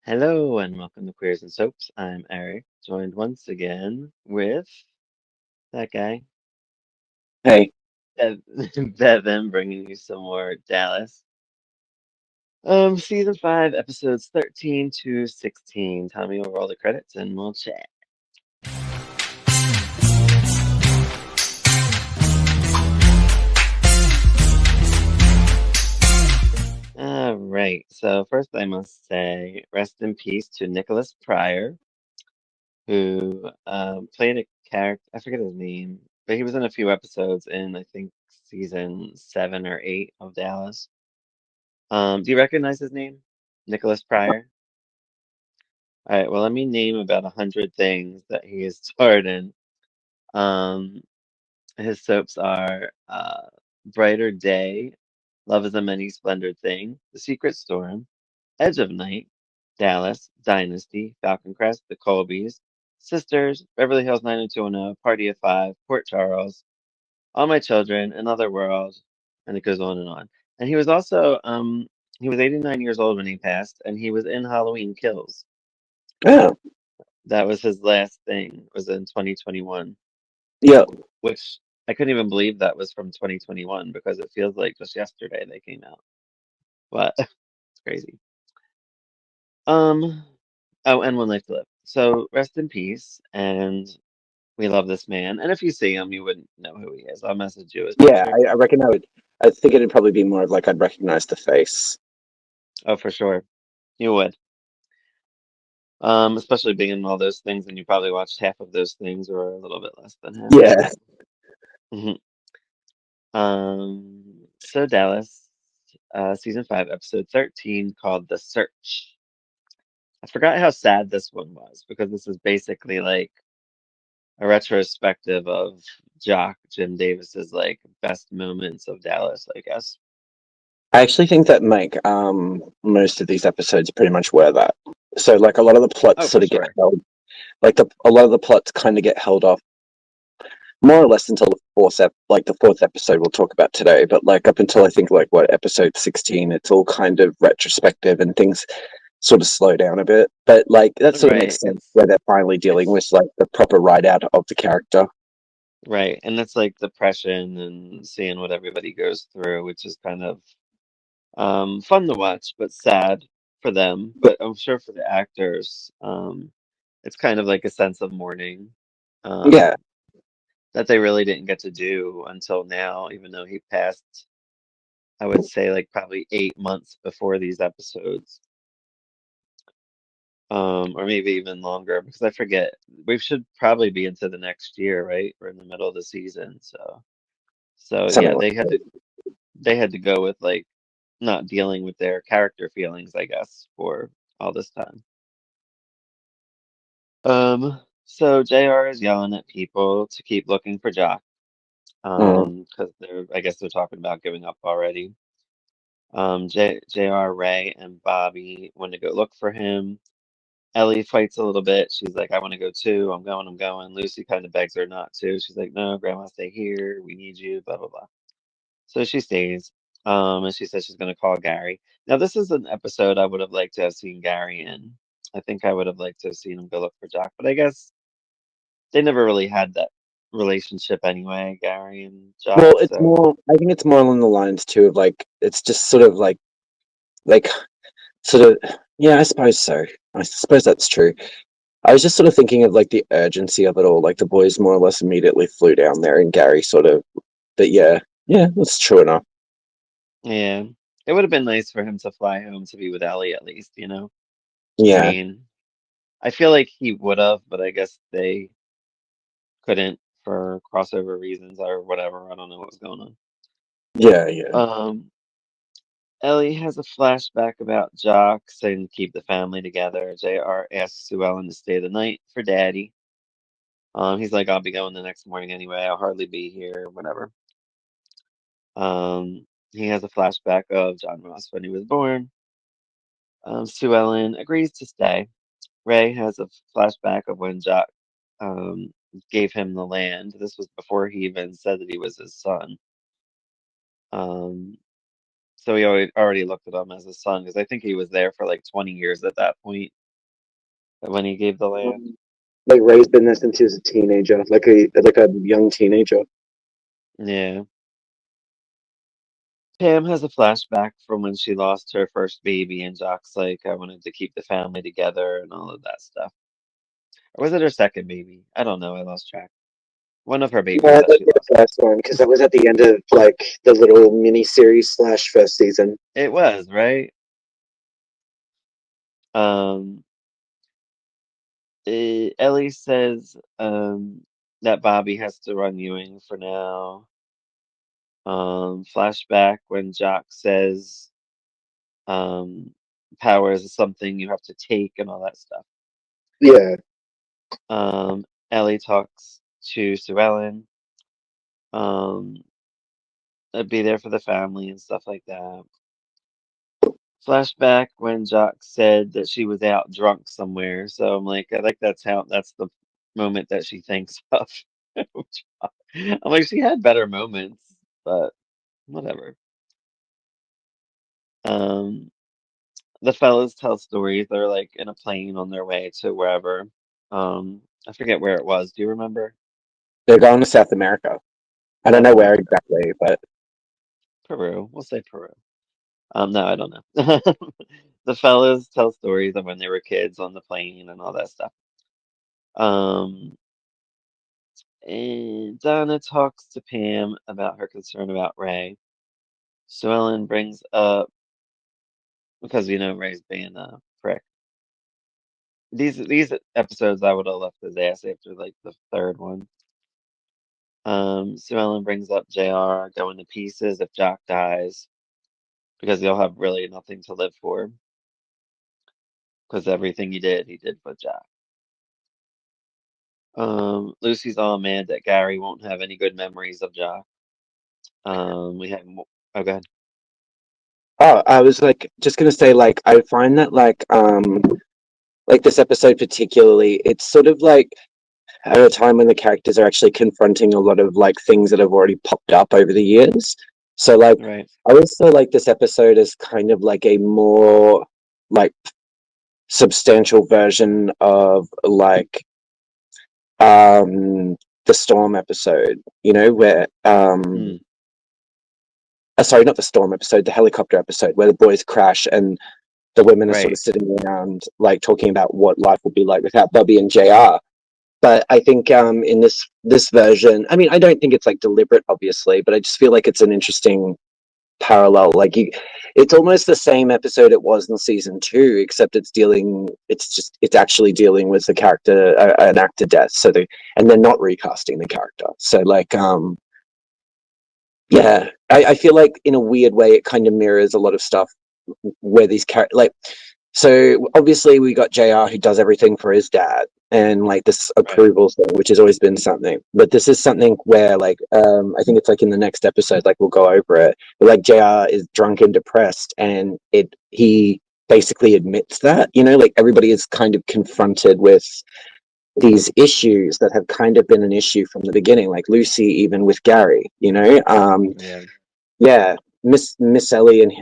Hello and welcome to Queers and Soaps. I'm Eric, joined once again with that guy, Hey, Bev Bevan, bringing you some more Dallas. Season 5, episodes 13 to 16. Tell me over all the credits and we'll chat. All right, so first I must say, rest in peace to Nicholas Pryor, who played a character, I forget his name, but he was in a few episodes in, I think, season 7 or 8 of Dallas. Do you recognize his name? Nicholas Pryor? All right, well, let me name about 100 things that he has starred in. Um, his soaps are Brighter Day, Love is a Many Splendid Thing, The Secret Storm, Edge of Night, Dallas, Dynasty, Falcon Crest, The Colbys, Sisters, Beverly Hills 90210, Party of Five, Port Charles, All My Children, Another World, and it goes on and on. And he was also he was 89 years old when he passed, and he was in Halloween Kills. oh, That was his last thing, was in 2021, yeah. which I couldn't even believe that was from 2021 because it feels like just yesterday they came out. But it's crazy. Um, oh, and One Life to Live. So rest in peace, and we love this man. And if you see him, you wouldn't know who he is. I'll message you his Yeah, picture. I reckon I would. I think it'd probably be more of like I'd recognize the face. Oh, for sure, you would. Especially being in all those things, and you probably watched half of those things, or a little bit less than half. Yeah. Mhm. So Dallas, season 5, episode 13, called "The Search." I forgot how sad this one was because this is basically like a retrospective of Jock Jim Davis's like best moments of Dallas, I guess. I actually think that most of these episodes pretty much were that. So like a lot of the plots Oh, for sort of get sure. held like a lot of the plots kind of get held off more or less until the fourth episode we'll talk about today, but like up until I think like what episode 16 it's all kind of retrospective and things sort of slow down a bit. But like that sort of Right. makes sense where they're finally dealing with like the proper write out of the character. Right, and it's like depression and seeing what everybody goes through, which is kind of fun to watch, but sad for them. But I'm sure for the actors, it's kind of like a sense of mourning Yeah. um, that they really didn't get to do until now, even though he passed, I would say, like probably 8 months before these episodes, or maybe even longer, because I forget. We should probably be into the next year, right? We're in the middle of the season, so Something yeah, like they had to go with like not dealing with their character feelings, I guess, for all this time. So JR is yelling at people to keep looking for Jock. mm. Because I guess they're talking about giving up already. JR, Ray, and Bobby want to go look for him. Ellie fights a little bit. She's like, I want to go too. I'm going, I'm going. Lucy kind of begs her not to. She's like, no, Grandma, stay here. We need you, blah, blah, blah. So she stays. And she says she's going to call Gary. Now, this is an episode I would have liked to have seen Gary in. I think I would have liked to have seen him go look for Jock, but I guess they never really had that relationship anyway, Gary and Jock. Well, it's So, more. I think it's more along the lines too of like it's just sort of like sort of yeah. I suppose so. I suppose that's true. I was just sort of thinking of like the urgency of it all. Like the boys more or less immediately flew down there, and Gary sort of. But yeah, yeah, that's true enough. yeah, it would have been nice for him to fly home to be with Ellie at least, you know? I Yeah, mean, I feel like he would have, but I guess they couldn't for crossover reasons or whatever. I don't know what was going on. yeah, yeah. Um, Ellie has a flashback about Jock saying to keep the family together. JR asks Sue Ellen to stay the night for Daddy. He's like, I'll be going the next morning anyway. I'll hardly be here, whatever. He has a flashback of John Ross when he was born. Sue Ellen agrees to stay. Ray has a flashback of when Jock um, gave him the land. This was before he even said that he was his son. Um, So he already looked at him as his son because I think he was there for like 20 years at that point when he gave the land. Like Ray's been there since he was a teenager, like a young teenager. Yeah. Pam has a flashback from when she lost her first baby, and Jock's like, I wanted to keep the family together and all of that stuff. Or was it her second baby? I don't know. I lost track. One of her babies Yeah, that that'd she be lost. the first one because that was at the end of like the little mini series slash first season. It was, right? Um, Ellie says that Bobby has to run Ewing for now. Flashback when Jock says um, power is something you have to take and all that stuff. Yeah, Ellie talks to Sue Ellen. Um, be there for the family and stuff like that. Flashback when Jock said that she was out drunk somewhere. So I'm like, I think that's the moment that she thinks of. I'm like, she had better moments, but whatever. Um, the fellas tell stories. They're like in a plane on their way to wherever. I forget where it was. Do you remember? they're going to South America. I don't South know where America. exactly, but Peru. We'll say Peru. No, I don't know. The fellas tell stories of when they were kids on the plane and all that stuff. Um, and Donna talks to Pam about her concern about Ray. So Ellen brings up because Ray's being a prick. These episodes I would have left his ass after like the third one. So Ellen brings up JR going to pieces if Jock dies because he'll have really nothing to live for because everything he did for Jock. Lucy's all mad that Gary won't have any good memories of Jock. We have oh god, oh, I was like just gonna say like I find that like this episode particularly, it's sort of like at a time when the characters are actually confronting a lot of like things that have already popped up over the years. So like right, I also like this episode as kind of like a more like substantial version of like um the Storm episode, where mm, sorry, not the Storm episode, the helicopter episode where the boys crash and the women are sort of right, sitting around like talking about what life would be like without Bobby and JR. But I think in this version, I mean, I don't think it's like deliberate, obviously, but I just feel like it's an interesting parallel. It's almost the same episode it was in season two, except it's actually dealing with the character, an actor death. And they're not recasting the character. So yeah, I feel like in a weird way it kind of mirrors a lot of stuff where these characters so obviously we got JR who does everything for his dad and like this right, approval thing, which has always been something. But this is something where I think it's like in the next episode, like we'll go over it. But, like JR is drunk and depressed and he basically admits that, like everybody is kind of confronted with these issues that have kind of been an issue from the beginning, like Lucy, even with Gary. yeah, Yeah, Miss Ellie and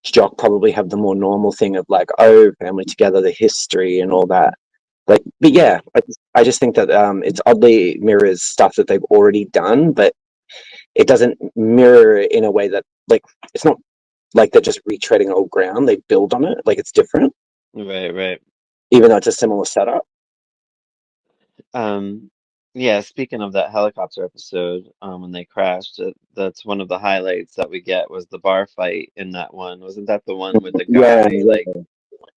Jock probably have the more normal thing of like, oh, family together, the history and all that. But yeah, yeah, I just think that it's oddly mirrors stuff that they've already done, but it doesn't mirror in a way that like it's not like they're just retreading old ground. They build on it, like it's different, right, right. even though it's a similar setup. Um, yeah. Speaking of that helicopter episode, when they crashed, that's one of the highlights that we get was the bar fight in that one. Wasn't that the one with the Yeah, guy like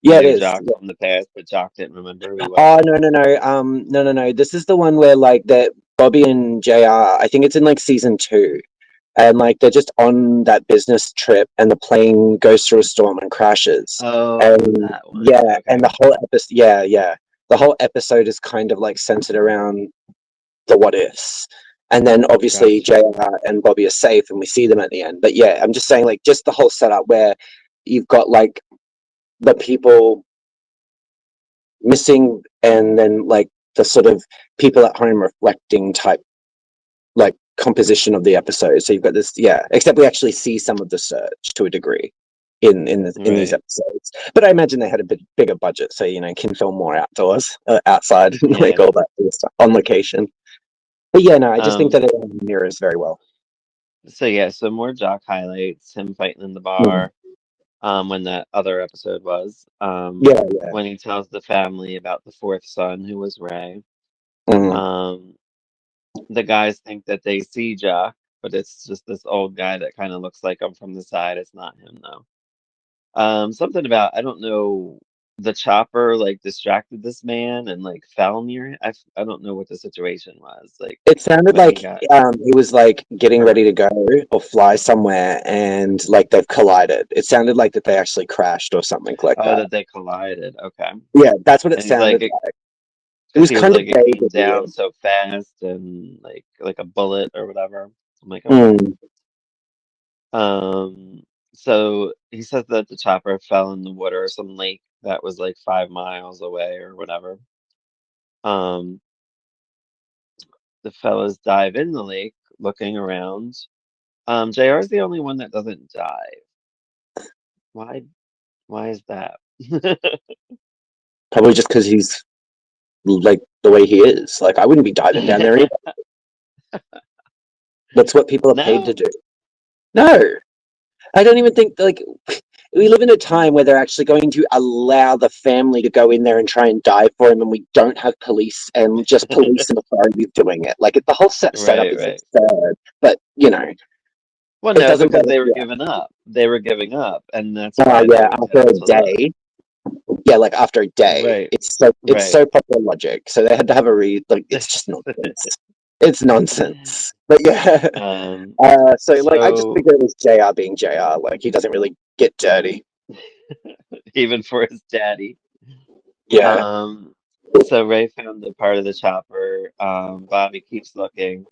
he yeah, it knew is. Jock from the past, but Jock didn't remember who he Oh was? no no no no no no. This is the one where like that Bobby and JR. I think it's in like season two, and like they're just on that business trip, and the plane goes through a storm and crashes. Oh, And that one. yeah, and Okay, the whole episode, yeah, the whole episode is kind of like centered around the what ifs. And then obviously gotcha. JR and Bobby are safe, and we see them at the end. But yeah, I'm just saying like just the whole setup where you've got like the people missing and then like the sort of people at home reflecting type like composition of the episode. So you've got this, yeah. Except we actually see some of the search to a degree in these Right. episodes. But I imagine they had a bit bigger budget, so can film more outdoors, outside, like Yeah. all that sort of stuff on location. But yeah, no, I just think Um, that it mirrors very well. so yeah, so more Jock highlights, him fighting in the Mm. bar, when that other episode was, Yeah, yeah. when he tells the family about the fourth son who was Ray. Mm. Um, the guys think that they see Jock, but it's just this old guy that kind of looks like him from the side. It's not him though. Something about, I don't know, the chopper like distracted this man and like fell near him. I don't know what the situation was like It sounded when he like got he was like getting ready hurt. to go or fly somewhere, and like they've collided. It sounded like that they actually crashed or something like Oh, that. that they collided. Okay. Yeah, that's what it And he's like, sounded like. It because was he was kind of like, it vague came at the down end. so fast and like a bullet or whatever. I'm like, okay. Mm. Um, so he says that the chopper fell in the water or some lake that was like 5 miles away or whatever. Um, the fellas dive in the lake looking around. JR's the only one that doesn't dive. Why why is that? Probably just because he's like the way he is. Like I wouldn't be diving down there either. That's what people are paid to No. do. No, I don't even think like we live in a time where they're actually going to allow the family to go in there and try and dive for him, and we don't have police and just police and authorities doing it. Like the whole setup Right, is right. absurd. But Well, it no, doesn't because bother. they were Yeah, giving up. They were giving up, and that's why they yeah. would After tell a to look. day, yeah, like after a day, Right, it's right. so popular logic. So they had to have a read. Like it's just nonsense. It's nonsense. But yeah. Um, So like I just so figured it was JR being JR. Like he doesn't really get dirty. even for his daddy. Yeah. Um, so Ray found the part of the chopper. Bobby keeps looking.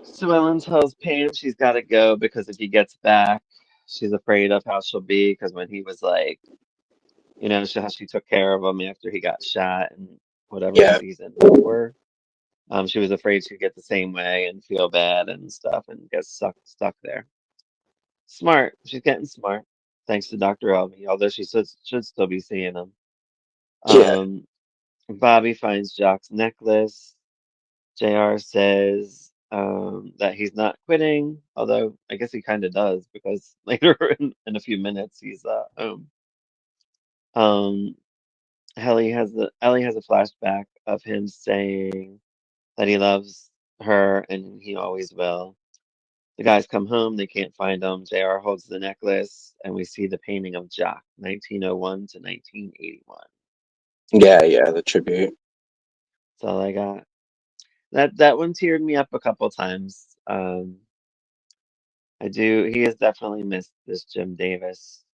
Sue Ellen tells Pam she's got to go because if he gets back, she's afraid of how she'll be. Because when he was like, how she took care of him after he got shot in whatever Yeah. season 4. She was afraid she'd get the same way and feel bad and stuff and get stuck there. Smart. She's getting smart. Thanks to Dr. Elby, although she should still be seeing him. Yeah. Um, Bobby finds Jock's necklace. JR says that he's not quitting, although I guess he kind of does because later in a few minutes he's home. Um, Ellie has a flashback of him saying that he loves her and he always will. The guys come home, they can't find him. JR holds the necklace, and we see the painting of Jock, 1901 to 1981. Yeah. Yeah. The tribute. That's all I got. That one teared me up a couple times. I do. He has definitely missed this Jim Davis.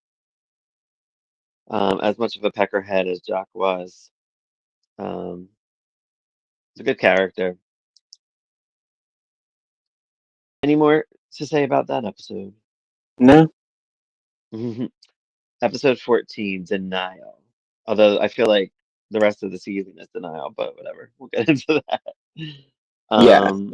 As much of a peckerhead as Jock was. Um, it's a good character. Any more to say about that episode? No. Episode 14, Denial. Although I feel like the rest of the season is Denial, but whatever. We'll get into that. Yeah. Um,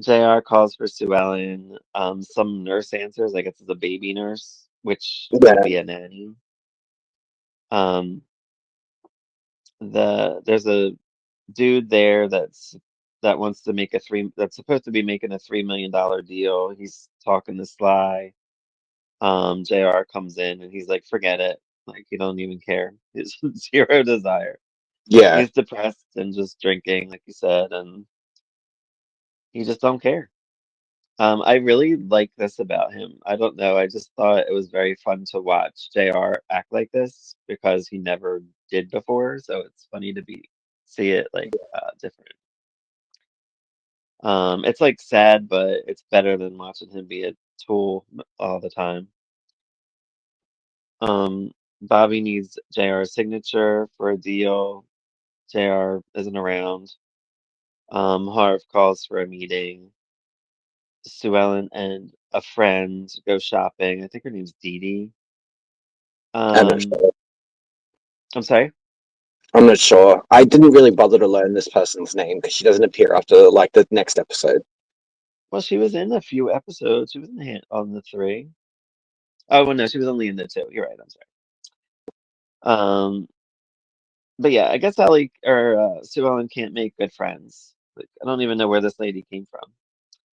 JR calls for Sue Ellen. Some nurse answers, I guess it's a baby nurse, which could Yeah. be a nanny. Um, there's a dude there that wants to make that's supposed to be making a $3 million deal. He's talking to Sly. JR comes in and he's like, forget it. Like he don't even care. He's zero desire. Yeah. He's depressed and just drinking, like you said, and he just don't care. I really like this about him. I don't know. I just thought it was very fun to watch JR act like this because he never did before. So it's funny to see it like different. It's like sad, but it's better than watching him be a tool all the time. Um, Bobby needs JR's signature for a deal. JR isn't around. Harv calls for a meeting. Sue Ellen and a friend go shopping. I think her name's Dee Dee. I'm not Um, sure. I'm sorry. I'm not sure. I didn't really bother to learn this person's name because she doesn't appear after like the next episode. Well, she was in a few episodes. She was in on the three. Oh, well, no, she was only in the two. You're right. I'm sorry. Um, but yeah, I guess Ellie or Sue Ellen can't make good friends. Like, I don't even know where this lady came from.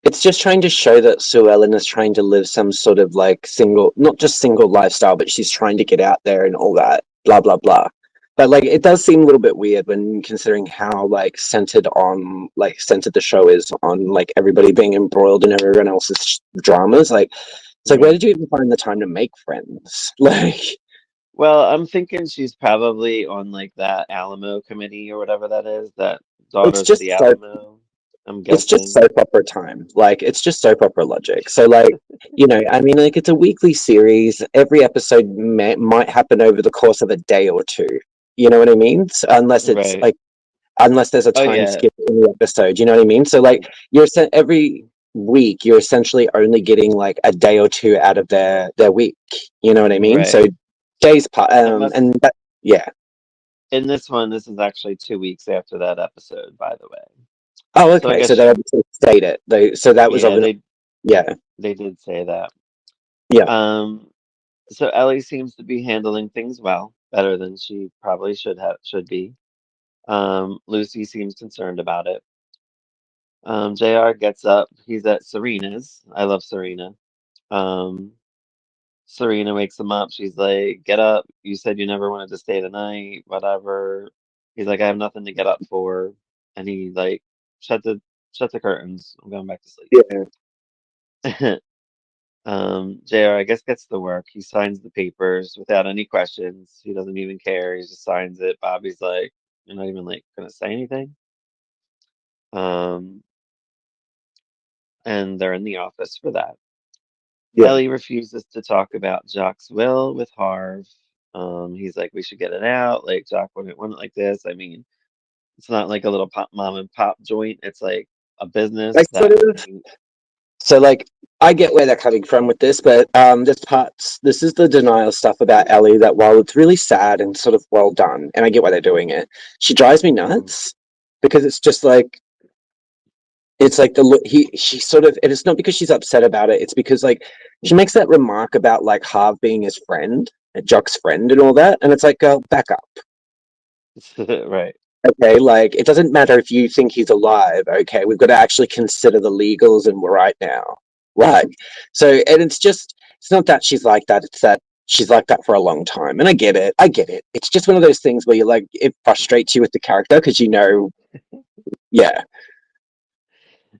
It's just trying to show that Sue Ellen is trying to live some sort of like single, not just single lifestyle, but she's trying to get out there and all that, blah, blah, blah. But like, it does seem a little bit weird when considering how like centered the show is on like everybody being embroiled in everyone else's dramas. Like, it's like, where Right. did you even find the time to make friends? Like, Well, I'm thinking she's probably on like that Alamo committee or whatever that is, that it's Daughters of the just so Alamo, I'm it's just guessing. soap opera time. Like it's just soap opera logic. So like, I mean, like it's a weekly series. Every episode might happen over the course of a day or two. You know what I mean? So, Right. unless there's a Oh time yeah. skip in the episode. You know what I mean? So like every week you're essentially only getting like a day or two out of their week. You know what I mean? So Right. It must and that, yeah. in this one, this is actually 2 weeks after that episode, by the way. Oh, So I okay. guess So they she, obviously stayed it. So that was of yeah, an, yeah, they did say that. yeah, Um, so Ellie seems to be handling things well, better than she probably should be. Lucy seems concerned about it. JR gets up. He's at Serena's. I love Serena. Um, Serena wakes him up. She's like, "Get up. You said you never wanted to stay the night, whatever." He's like, "I have nothing to get up for." And he like shut the shut the curtains. I'm going back to sleep. yeah, JR, I guess, gets to work. He signs the papers without any questions. He doesn't even care. He just signs it. Bobby's like, "You're not even like gonna say anything." Um, and they're in the office for that. yeah. Ellie refuses to talk about Jock's will with Harv. He's like, we should get it out. Like, Jock wouldn't want it like this. I mean, it's not like a little pop mom and pop joint. It's like a I business sort that of he, so like I get where they're coming from with this, but this is the denial stuff about Ellie that while it's really sad and sort of well done, and I get why they're doing it, she drives me Mhm. nuts because it's like the look she sort of, and it's not because she's upset about it, it's because like she makes that remark about like Harv being his friend, Jock's friend and all that, and it's like, girl, back up. Right. Okay, like it doesn't matter if you think he's alive. Okay, we've got to actually consider the legals and right now. Like, so, and it's not that she's like that, it's that she's like that for a long time. And I get it. I get it. It's just one of those things where you're like, it frustrates you with the character because yeah.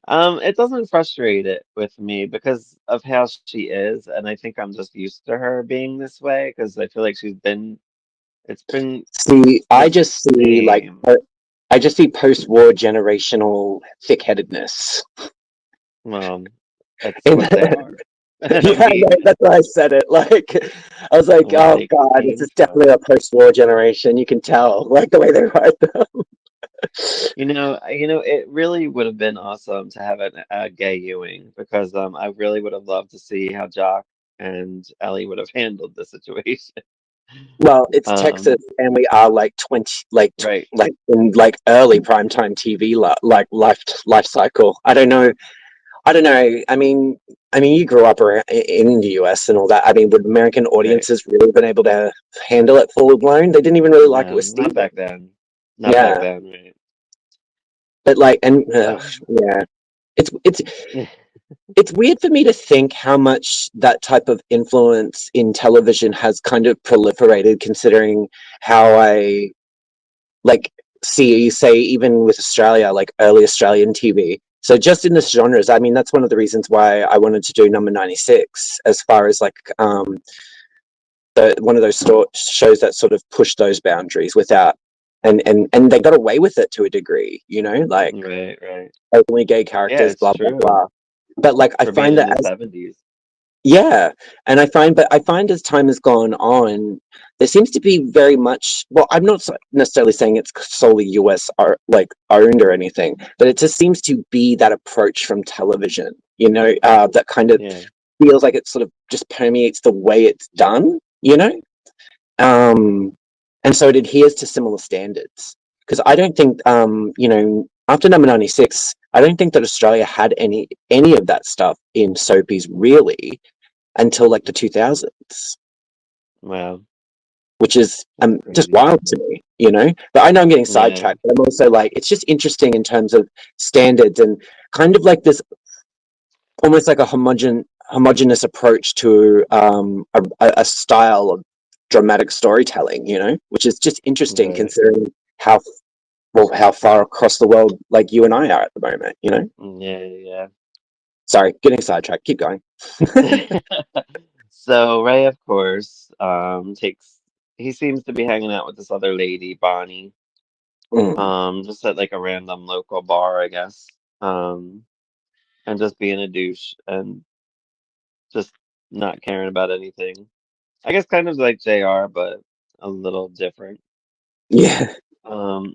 It doesn't frustrate it with me because of how she is, and I think I'm just used to her being this way because I feel like it's been See, the same. I just see post-war generational thick-headedness. Well, that's And what they are. I yeah, mean, that's why I said it. Like, I was like, what oh they god, this came is definitely from. a post-war generation. You can tell, like the way they write them. It really would have been awesome to have a gay Ewing because I really would have loved to see how Jock and Ellie would have handled the situation. Well, it's Texas, Um, and we are like 20, right. like in like early primetime TV, like life cycle. I don't know. I mean, you grew up in the US and all that. I mean, would American Right. audiences really been able to handle it full blown? They didn't even really like it No, with not Steven. back then. Not back Yeah, then, right? but like, and Um, yeah, it's it's weird for me to think how much that type of influence in television has kind of proliferated, considering how I like see, say, even with Australia, like early Australian TV. So just in this genres, I mean, that's one of the reasons why I wanted to do number 96, as far as like one of those shows that sort of push those boundaries without, and they got away with it to a degree, like right, right. openly gay Yeah, characters, it's blah blah true. blah. But like I For being find in that the as, 70s. yeah, and I find as time has gone on, there seems to be very much. Well, I'm not necessarily saying it's solely US like owned or anything, but it just seems to be that approach from television. That kind of Yeah, feels like it sort of just permeates the way it's done. Um, and so it adheres to similar standards. Because I don't think after number 96, I don't think that Australia had any of that stuff in soapies really until like the 2000s, Wow, which is that's just crazy. wild to me, you know. But I know I'm getting Yeah, sidetracked, but I'm also like, it's just interesting in terms of standards and kind of like this almost like a homogenous approach to a style of dramatic storytelling, you know, which is just interesting right. considering how how far across the world like you and I are at the moment, you know. Yeah, Sorry, getting sidetracked. Keep going. yeah. So Ray, of course, takes. He seems to be hanging out with this other lady, Bonnie, Mm, just at like a random local bar, I guess. Um, and just being a douche and just not caring about anything. I guess kind of like JR, but a little different. yeah, Um,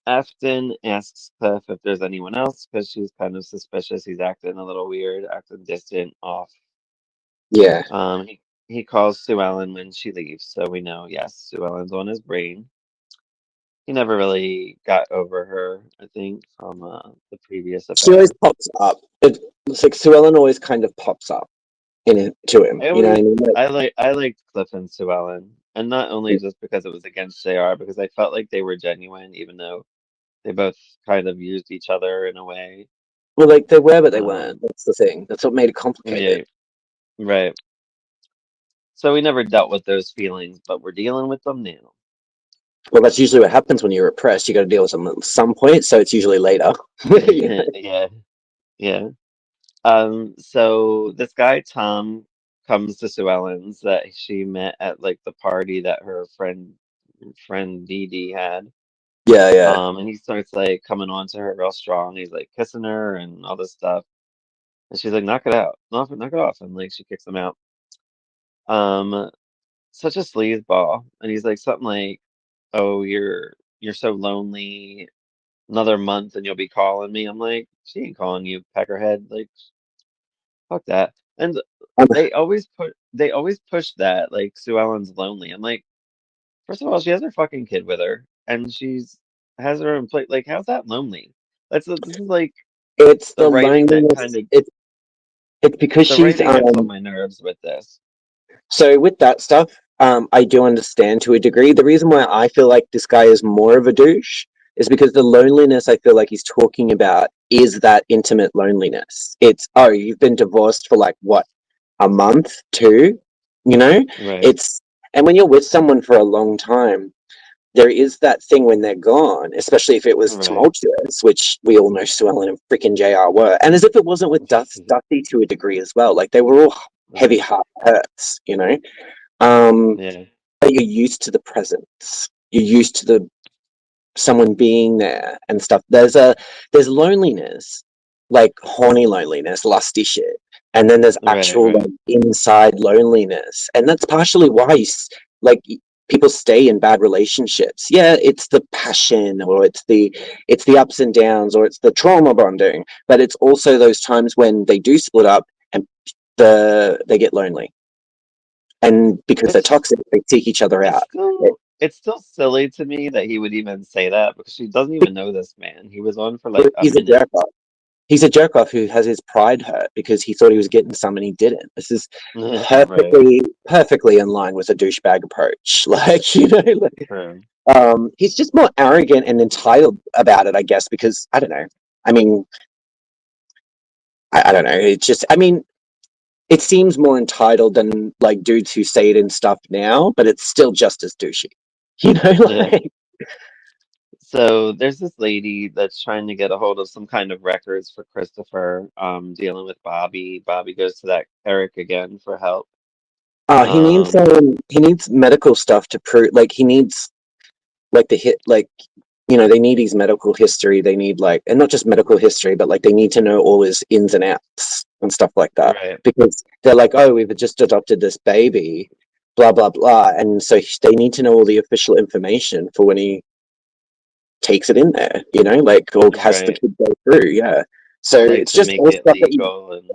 Afton asks Cliff if there's anyone else because she's kind of suspicious. He's acting a little weird, acting distant, off. yeah. He calls Sue Ellen when she leaves, so we know, yes, Sue Ellen's on his brain. He never really got over her, I think, from the previous She always affair. pops up. It's like Sue Ellen always kind of pops up in it to him. I You know what always I mean? I liked Cliff and Sue Ellen, and not only just because it was against JR, because I felt like they were genuine, even though they both kind of used each other in a way. Well, like they were, but they weren't. Um, That's the thing. That's what made it complicated. yeah, right. So we never dealt with those feelings, but we're dealing with them now. Well, that's usually what happens when you're repressed. You got to deal with them at some point, so it's usually later. You know? Yeah, yeah. So this guy Tom comes to Sue Ellen's that she met at like the party that her friend Dee Dee had. Yeah, yeah. And he starts like coming on to her real strong. He's like kissing her and all this stuff. And she's like, knock it out. Knock it off. And like she kicks him out. Um, Such a sleazeball. And he's like something like, oh, you're so lonely. Another month and you'll be calling me. I'm like, she ain't calling you, Peckerhead. Like, fuck that. And Um, they always push that like Sue Ellen's lonely. I'm like, first of all, she has her fucking kid with her, and she's has her own plate. Like, how's that lonely? This is like it's the the writing that kind loneliness. of It's because the she's writing gets on my nerves with this. so with that stuff, I do understand to a degree. The reason why I feel like this guy is more of a douche is because the loneliness I feel like he's talking about is that intimate loneliness. It's, oh, you've been divorced for like what, a month, two, you know? Right, It's, and when you're with someone for a long time, there is that thing when they're gone, especially if it was right. tumultuous, which we all know Sue Ellen and freaking JR were. And as if it wasn't with Dusty to a degree as well. Like they were all heavy Right. heart hurts, you know? Um, Yeah. but you're used to the presence. You're used to the someone being there and stuff. There's loneliness, like horny loneliness, lusty shit, and then there's Right, actual right. like inside loneliness, and that's partially why like people stay in bad relationships. Yeah, it's the passion, or it's the ups and downs, or it's the trauma bonding, but it's also those times when they do split up and they get lonely, and because they're It's just toxic, they seek each other out. it's still silly to me that he would even say that because she doesn't even know this man. He was on for like a He's a minute. jerk off. He's a jerk off who has his pride hurt because he thought he was getting some and he didn't. This is Right. perfectly in line with a douchebag approach. Like, you know, like, True. he's just more arrogant and entitled about it, I guess, because I don't know. I mean, I don't know. It's just, I mean, it seems more entitled than like dudes who say it in stuff now, but it's still just as douchey. You know, Yeah. like, So there's this lady that's trying to get a hold of some kind of records for Christopher, dealing with Bobby. Bobby goes to that Eric again for help. Um, he needs medical stuff to prove, like, he needs like the hit, like, you know, they need his medical history. They need like, and not just medical history, but like they need to know all his ins and outs and stuff like that. right. Because they're like, oh, we've just adopted this baby, blah blah blah, and so they need to know all the official information for when he takes it in there. You know, like, or has the Right. kid go through. Yeah. So Like it's to just make all it stuff that you. legal and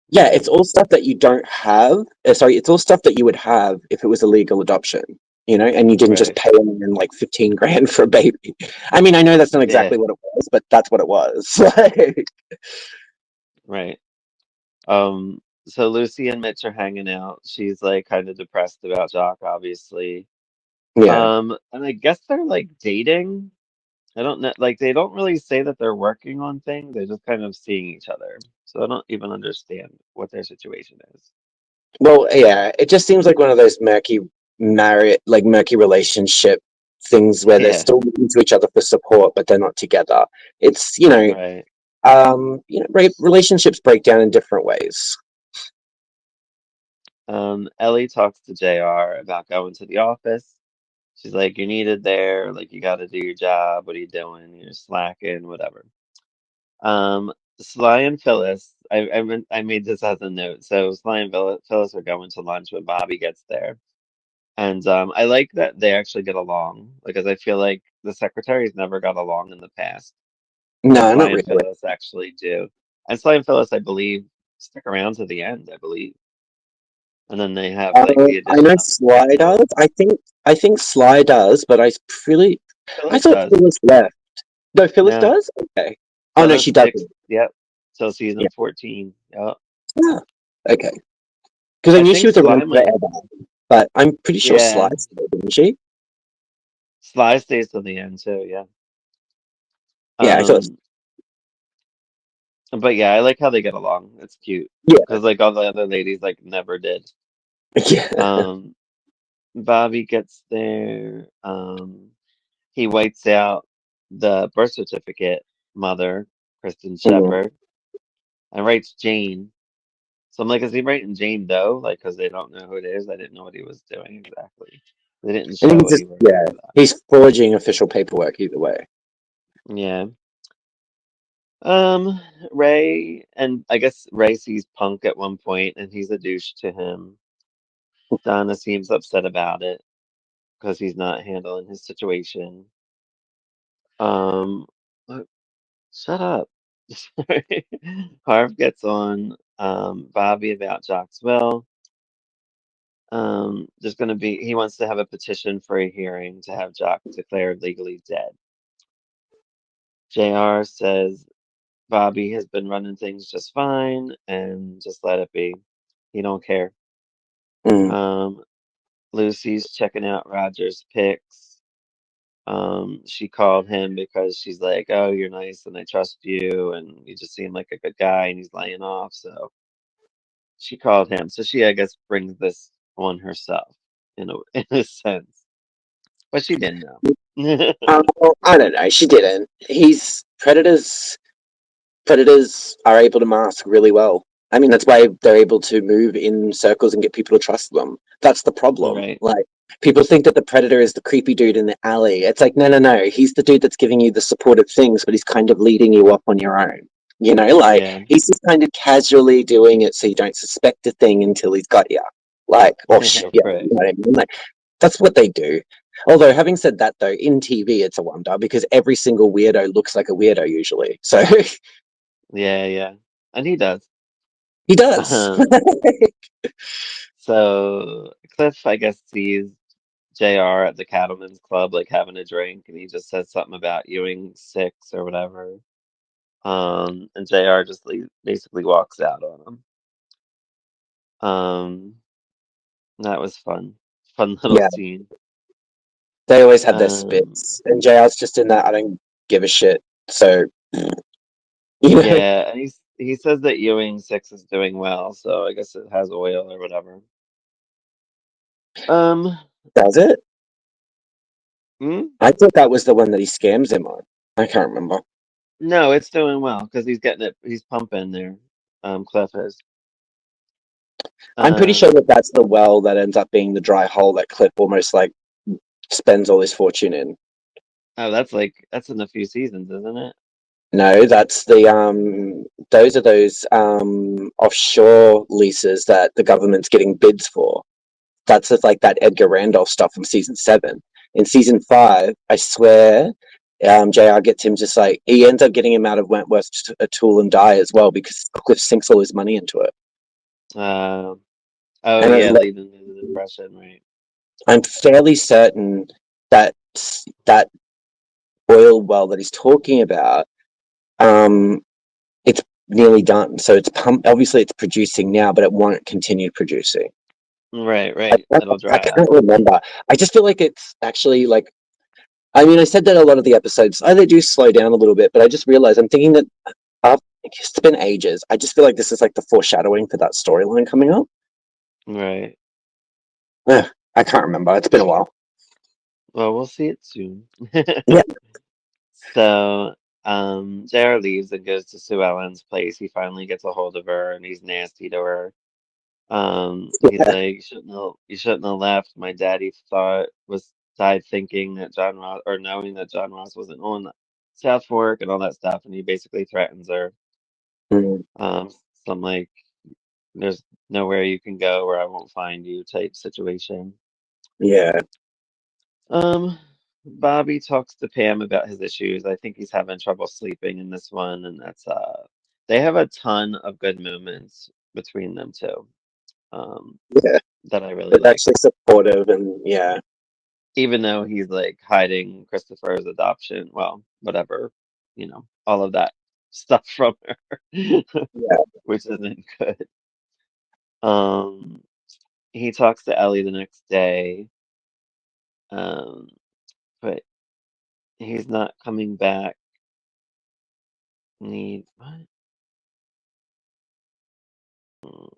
Yeah, yeah. it's all stuff that you don't have. Sorry, it's all stuff that you would have if it was a legal adoption. and you didn't just Right. pay him in like 15 grand for a baby. I mean, I know that's not Yeah. exactly what it was, but that's what it was. Like, Right. So Lucy and Mitch are hanging out. She's like kind of depressed about Jock, obviously. yeah. And I guess they're like dating. I don't know, like they don't really say that they're working on things. They're just kind of seeing each other. So I don't even understand what their situation is. Well, yeah, it just seems like one of those murky relationship things where they're Yeah, still looking to each other for support, but they're not together. It's right. relationships break down in different ways. Ellie talks to JR about going to the office. She's like, "You're needed there. Like, you got to do your job. What are you doing? You're slacking, whatever." Um, Sly and Phyllis, I made this as a note. So Sly and Phyllis are going to lunch when Bobby gets there. And I like that they actually get along because I feel like the secretaries never got along in the past, but No, Sly not and really. Phyllis actually do. And Sly and Phyllis, I believe, stick around to the end, I believe. And then they have like the I know addition of Sly does. Phil. I think Sly does, but really, I Phyllis thought does. Phyllis left. No, Phyllis No, does. Okay. Oh no, Phyllis she sticks. doesn't. Yep. Till Yeah. season 14. Yep. Yeah. Okay. Because I I knew she think was Sly around might. forever, but I'm pretty sure Sly Yeah. stayed, didn't she? Sly stays till the end too. Yeah. Yeah, I thought. Um. But yeah, I like how they get along. It's cute Yeah. because like all the other ladies like never did. Yeah. Um. Bobby gets there. He whites out the birth certificate mother, Kristen Mm. Shepherd, and writes Jane. So I'm like, is he writing Jane Doe? Like, because they don't know who it is. I didn't know what he was doing exactly. They didn't And show he's what just he wrote yeah, for that. he's forging official paperwork either way. Yeah. Um, Ray, and I guess Ray sees Punk at one point, and he's a douche to him. Donna seems upset about it because he's not handling his situation. Um, Shut up. Sorry. Harv gets on Bobby about Jock's will. There's going to be, he wants to have a petition for a hearing to have Jock declared legally dead. JR says Bobby has been running things just fine and just let it be. He don't care. Mm. Um, Lucy's checking out Roger's pics. She called him because she's like, "Oh, you're nice and I trust you, and you just seem like a good guy," and he's laying off, so she called him. So she, I guess, brings this on herself in a in a sense, but she didn't know. Well, I don't know. She didn't. He's predators. Predators are able to mask really well. I mean, that's why they're able to move in circles and get people to trust them. That's the problem. Right. Like, people think that the predator is the creepy dude in the alley. It's like, no, no, no. He's the dude that's giving you the supportive things, but he's kind of leading you up on your own. Like, Yeah. he's just kind of casually doing it so you don't suspect a thing until he's got you. Like, oh shit, yeah, you Right. know what I mean? Like, that's what they do. Although, having said that, though, in TV, it's a wonder because every single weirdo looks like a weirdo usually. So Yeah, yeah. And he does. he does. Um, so Cliff, I guess, sees JR at the Cattlemen's Club, like having a drink, and he just says something about Ewing six or whatever. And JR just basically walks out on him. Um, that was fun. Fun little Yeah, scene. they always had their Um, spits, and JR's just in that I don't give a shit. So you know, yeah, and he says that Ewing six is doing well, so I guess it has oil or whatever. Um, does it? hmm? I thought that was the one that he scams him on. I can't remember. No, it's doing well because he's getting it. He's pumping there. Cliff is. I'm pretty sure Um, that that's the well that ends up being the dry hole that Clip almost like spends all his fortune in. oh, that's in a few seasons, isn't it? No, that's the those are those offshore leases that the government's getting bids for. That's just like that Edgar Randolph stuff from season 7. In season 5, I swear, JR gets him just like he ends up getting him out of Wentworth's a tool and die as well because Cliff sinks all his money into it. Um, oh And yeah, leaving as an impression, right? I'm fairly certain that that oil well that he's talking about, it's nearly done. So it's pump. Obviously, it's producing now, but it won't continue producing. Right, right. It'll I dry up. can't remember. I just feel like it's actually like. I mean, I said that a lot of the episodes, they do slow down a little bit, but I just realized I'm thinking that it's been ages. I just feel like this is like the foreshadowing for that storyline coming up. Right. I can't remember. It's been a while. Well, we'll see it soon. Yeah, So, JR leaves and goes to Sue Ellen's place. He finally gets a hold of her and he's nasty to her. He's yeah, like, you shouldn't have left. My daddy thought was died thinking that John Ross or knowing that John Ross wasn't on South Fork and all that stuff, and he basically threatens her. mm, Some like, there's nowhere you can go where I won't find you type situation. yeah, Um, Bobby talks to Pam about his issues. I think he's having trouble sleeping in this one, and that's they have a ton of good moments between them two. Um, yeah. that I really It's like. actually supportive, and yeah, Even though he's like hiding Christopher's adoption, well, whatever, all of that stuff from her, yeah, which isn't good. Um, he talks to Ellie the next day, um, but he's not coming back. Need what? Mm.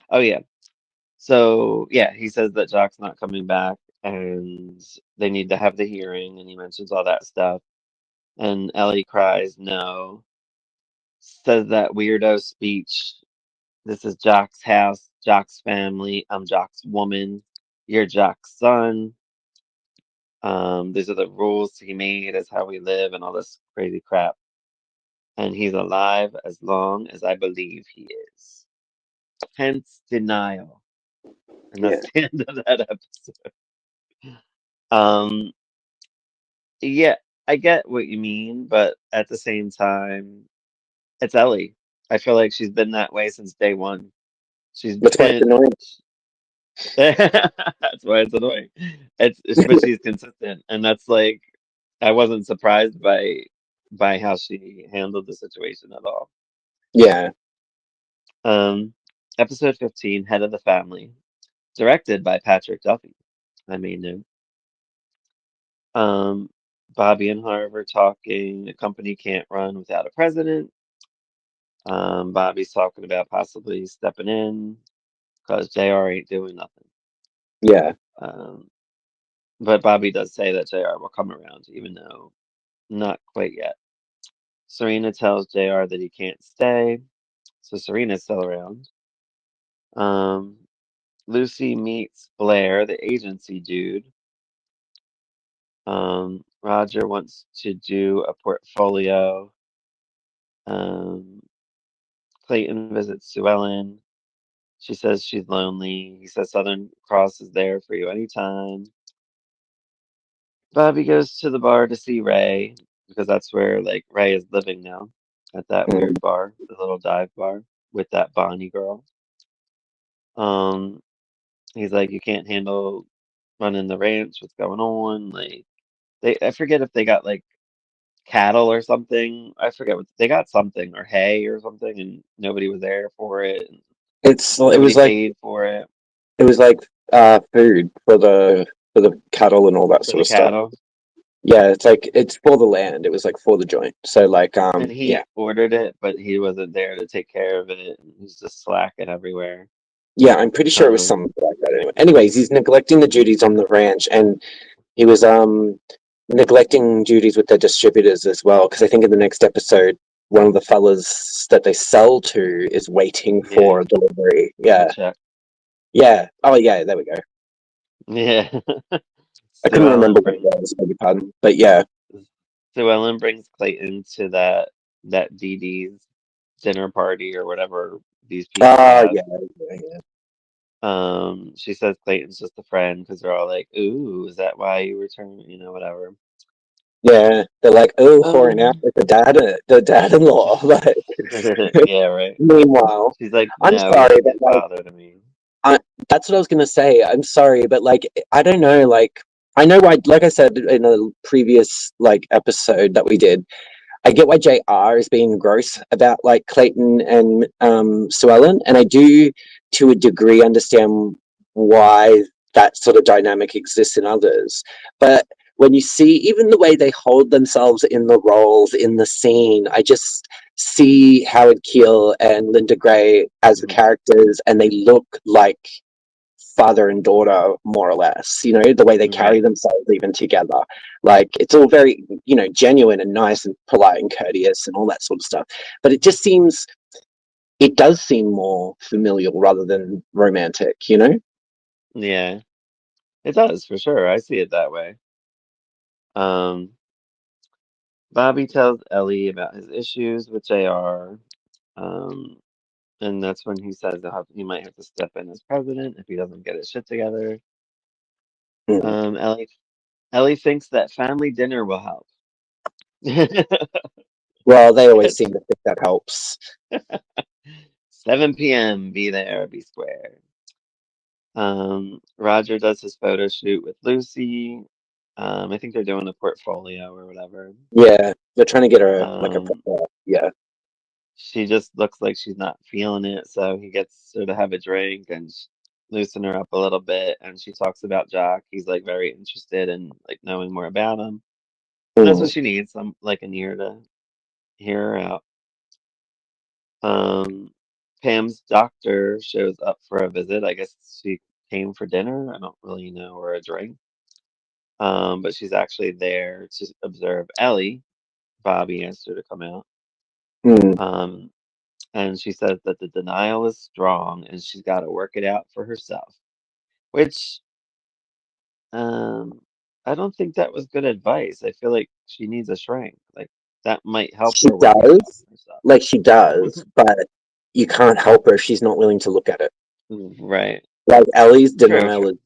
Oh yeah. So yeah, he says that Jock's not coming back, and they need to have the hearing, and he mentions all that stuff. And Ellie cries no, says that weirdo speech. This is Jock's house, Jock's family. I'm Jock's woman. You're Jock's son. These are the rules he made, as how we live, and all this crazy crap. And he's alive as long as I believe he is. Hence denial. And that's yeah. the end of that episode. Um, yeah, I get what you mean, but at the same time, it's Ellie. I feel like she's been that way since day one. She's That's why it's been annoying. That's why it's annoying. But she's consistent, and that's like I wasn't surprised by how she handled the situation at all. Yeah, Um, Episode 15, Head of the Family, directed by Patrick Duffy. I mean, no. Um, Bobby and Harvard talking. A company can't run without a president. Bobby's talking about possibly stepping in because JR ain't doing nothing. yeah, Um, but Bobby does say that JR will come around, even though not quite yet. Serena tells JR that he can't stay, so Serena's still around. Um, Lucy meets Blair, the agency dude. Roger wants to do a portfolio. Um, Clayton visits Sue Ellen. She says she's lonely. He says Southern Cross is there for you anytime. Bobby goes to the bar to see Ray because that's where like Ray is living now at that mm, weird bar, the little dive bar with that Bonnie girl. Um, he's like, you can't handle running the ranch. What's going on? Like, I forget if they got like cattle or something. I forget what they got something or hay or something, and nobody was there for it. And it nobody was like paid for it it was like food for the cattle and all that for sort the of stuff. cattle. Yeah, it's like it's for the land. It was like for the joint. So like And yeah. he ordered it, but he wasn't there to take care of it. And he's just slacking everywhere. Yeah, I'm pretty sure it was Um, something like that anyway. Anyways, he's neglecting the duties on the ranch, and he was neglecting duties with the distributors as well, because I think in the next episode one of the fellas that they sell to is waiting yeah, for a delivery. a Yeah. check. Yeah. Oh yeah, there we go. Yeah. I Sue couldn't remember Ellen what it brings was, beg your pardon. But yeah. Sue Ellen brings Clayton to that Dee Dee's dinner party or whatever these people Yeah, have. yeah. She says Clayton's just a friend because they're all like, "Ooh, is that why you return?" Whatever. Yeah, they're like, oh, whoring out Um, with the dad-in-law. Like, yeah, right. meanwhile, She's like, I'm "No, he's sorry, a but good like, father to me." I, that's what I was gonna say. I'm sorry, but like I don't know. Like I know why. Like I said in a previous like episode that we did, I get why JR is being gross about like Clayton and Sue Ellen, and I do to a degree understand why that sort of dynamic exists in others. But when you see even the way they hold themselves in the roles in the scene, I just see Howard Keel and Linda Gray as the Mhm. characters, and they look like father and daughter more or less, you know, the way they carry Right. themselves even together, like it's all very, you know, genuine and nice and polite and courteous and all that sort of stuff, but it just seems, it does seem more familial rather than romantic, you know. Yeah, it does for sure. I see it that way. Um, Bobby tells Ellie about his issues with JR. Um, and that's when he says he might have to step in as president if he doesn't get his shit together. Mm. Um, Ellie Ellie thinks that family dinner will help. Well, they always It's seem to think that helps. 7 p.m. Be there, be square. Roger does his photo shoot with Lucy. I think they're doing a portfolio or whatever. Yeah, they're trying to get her like a Um, proper, yeah. she just looks like she's not feeling it, so he gets her to have a drink and loosen her up a little bit. And she talks about Jock. He's like very interested in like knowing more about him, and that's what Mm. she needs. Some like an ear to hear her out. Um, Pam's doctor shows up for a visit. I guess she came for dinner. I don't really know, or a drink. But she's actually there to observe Ellie. Bobby asked her to come out. Mm. Um, and she says that the denial is strong and she's got to work it out for herself, which um, I don't think that was good advice. I feel like she needs a shrink. Like that might help She her work it out does, for herself. like she does, but you can't help her if she's not willing to look at it. Right. Like Ellie's True, denial true. is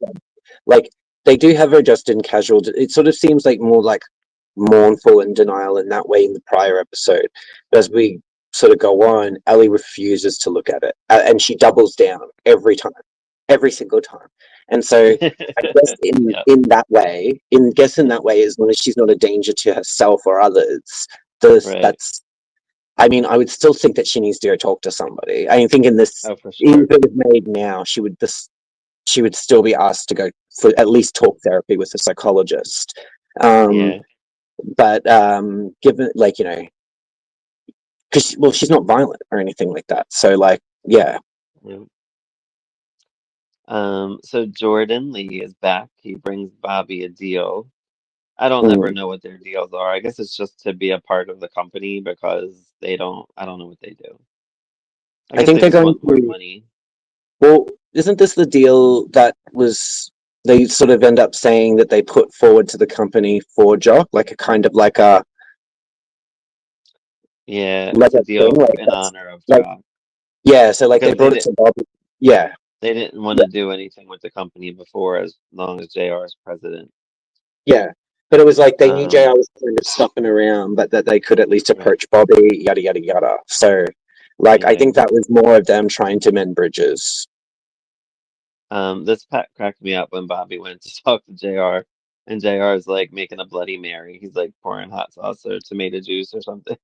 like they do have her just in casual. It sort of seems like more like mournful and denial in that way in the prior episode. But as we sort of go on, Ellie refuses to look at it, and she doubles down every time, every single time. And so, I guess Yep. in that way, in that way, as long as she's not a danger to herself or others, Right. that's. I mean, I would still think that she needs to go talk to somebody. I think in this, Oh, for even sure. if it was made now, she would still be asked to go for at least talk therapy with a psychologist. Um, Yeah. but given like you know, because well, she's not violent or anything like that. So like, yeah. Yeah. So Jordan Lee is back. He brings Bobby a deal. I don't ever Mm. know what their deals are. I guess it's just to be a part of the company because they don't, I don't know what they do. I I guess think they they're just going want more to. money. Well, isn't this the deal that was? They sort of end up saying that they put forward to the company for Jock, like a kind of Yeah, it like was a a thing, deal like in that's honor of like Jock yeah. So like they because they brought it did to Bobby. Yeah, they didn't want to do anything with the company before as long as JR is president. yeah. But it was like they knew Um, JR was kind of stuffing around, but that they could at least right. approach Bobby, yada yada yada. So, like, I Yeah. think that was more of them trying to mend bridges. This Pat cracked me up when Bobby went to talk to JR, and JR is like making a Bloody Mary. He's like pouring hot sauce or tomato juice or something.